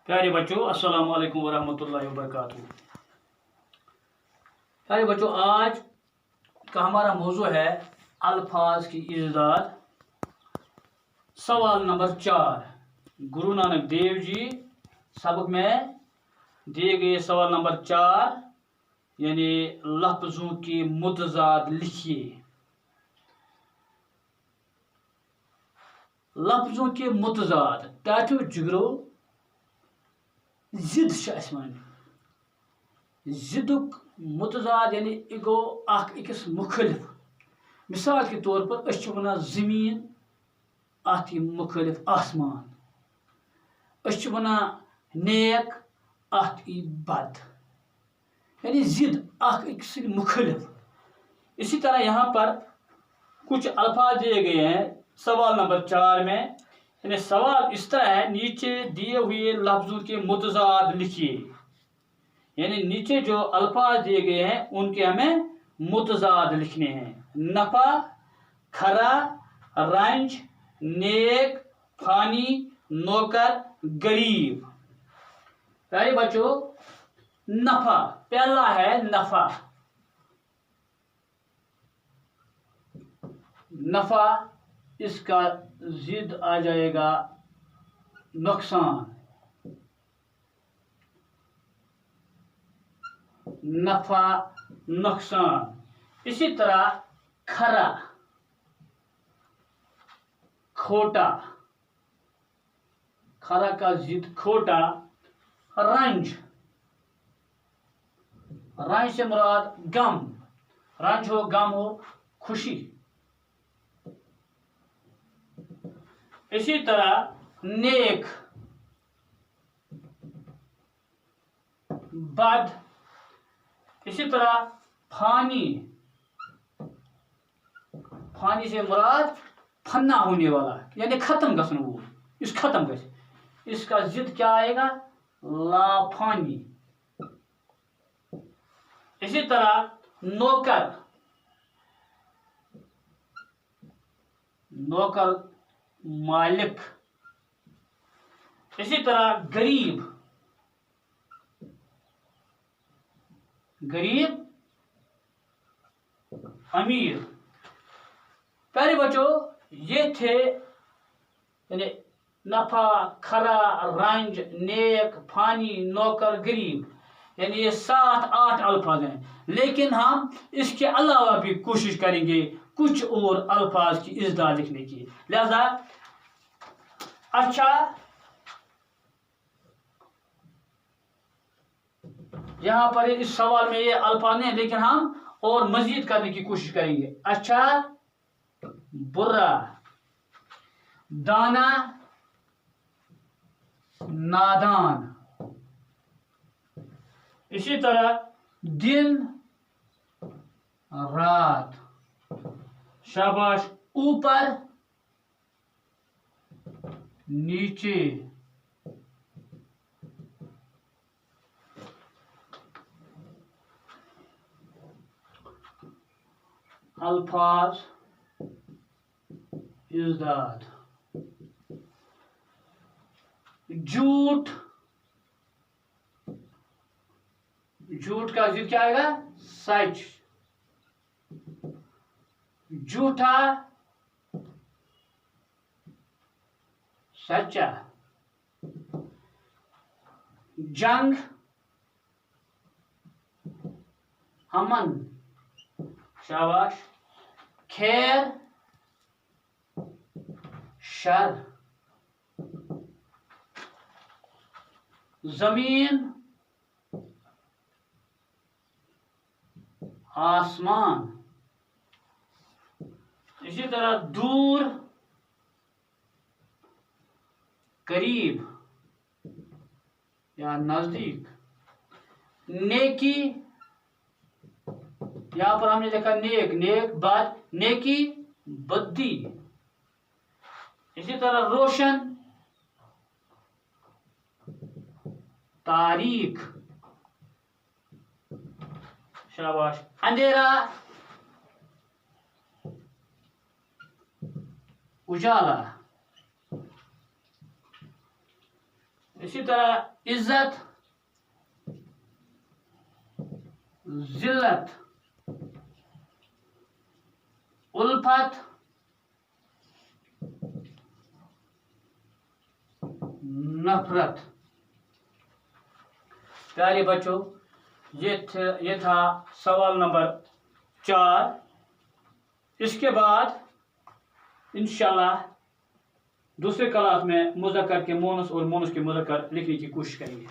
प्यारे बच्चों, अस्सलाम वालेकुम वरहमतुल्लाहि वबरकातुहू। प्यारे बच्चों, आज का हमारा मौजू है अल्फाज की इज़्ज़त। सवाल नंबर 4, गुरु नानक देव जी सबक में दिए गए सवाल नंबर 4 यानी लफ्ज़ों की मुतज़ाद लिखिए। लफ्ज़ों के मुतज़ाद ताटो जिगरो जिद जिदुक मुतज़ाद यानी गो अकिस मुखालिफ। मिसाल के तौर पर वन ज़मीन अत मुखालिफ आसमान, वन नेक अत बद, यानी जिद अकिस मुखालिफ। इसी तरह यहाँ पर कुछ अल्फाज दिए गए हैं सवाल नंबर 4 में। यानी सवाल इस तरह है, नीचे दिए हुए लफ्ज़ों के मुतज़ाद लिखिए। यानी नीचे जो अल्फाज दिए गए हैं उनके हमें मुतज़ाद लिखने हैं। नफ़ा, खरा, रंज, नेक, फानी, नौकर, गरीब। प्यारे बच्चों, नफ़ा पहला है नफ़ा। नफ़ा इसका जिद आ जाएगा नुकसान। नफ़ा नुकसान। इसी तरह खरा खोटा, खरा का जिद खोटा। रंज, रंज से मुराद गम, रंज हो गम हो खुशी। इसी तरह नेक बद। इसी तरह फानी, फानी से मुराद फन्ना होने वाला यानी खत्म गसन वो, इस खत्म गस। इसका जिद क्या आएगा? लाफानी। इसी तरह नौकर, नौकर मालिक। इसी तरह गरीब, गरीब अमीर। प्यारे बच्चों, ये थे यानी नफा, खरा, रंज, नेक, फानी, नौकर, गरीब। यानी ये 7-8 अल्फाज हैं, लेकिन हम इसके अलावा भी कोशिश करेंगे कुछ और अल्फाज की इज़्ज़त लिखने की। लिहाजा अच्छा, यहाँ पर इस सवाल में ये अल्फाज नहीं, लेकिन हम और मजीद करने की कोशिश करेंगे। अच्छा, बुरा, दाना, नादान। इसी तरह दिन, रात। शाबाश, ऊपर, नीचे। अल्फाज इज़्ज़त। झूठ, झूठ का जिद क्या आएगा? सच। झूठा, सच्चा। जंग, अमन। शाबाश। खैर, शर। जमीन, आसमान। इसी तरह दूर, करीब या नजदीक। नेकी, यहां पर हमने देखा नेक, नेक बद, नेकी बद्दी। इसी तरह रोशन, तारीख। शाबाश। अंधेरा, उजाला। اسی طرح عزت، ذلت، الفت، نفرت. پیارے بچوں، یہ تھا سوال نمبر 4. اس کے بعد انشاءاللہ دوسرے کلاس میں مذکر کے مونس اور مونس کے مذکر لکھنے کی کوشش کریں گے.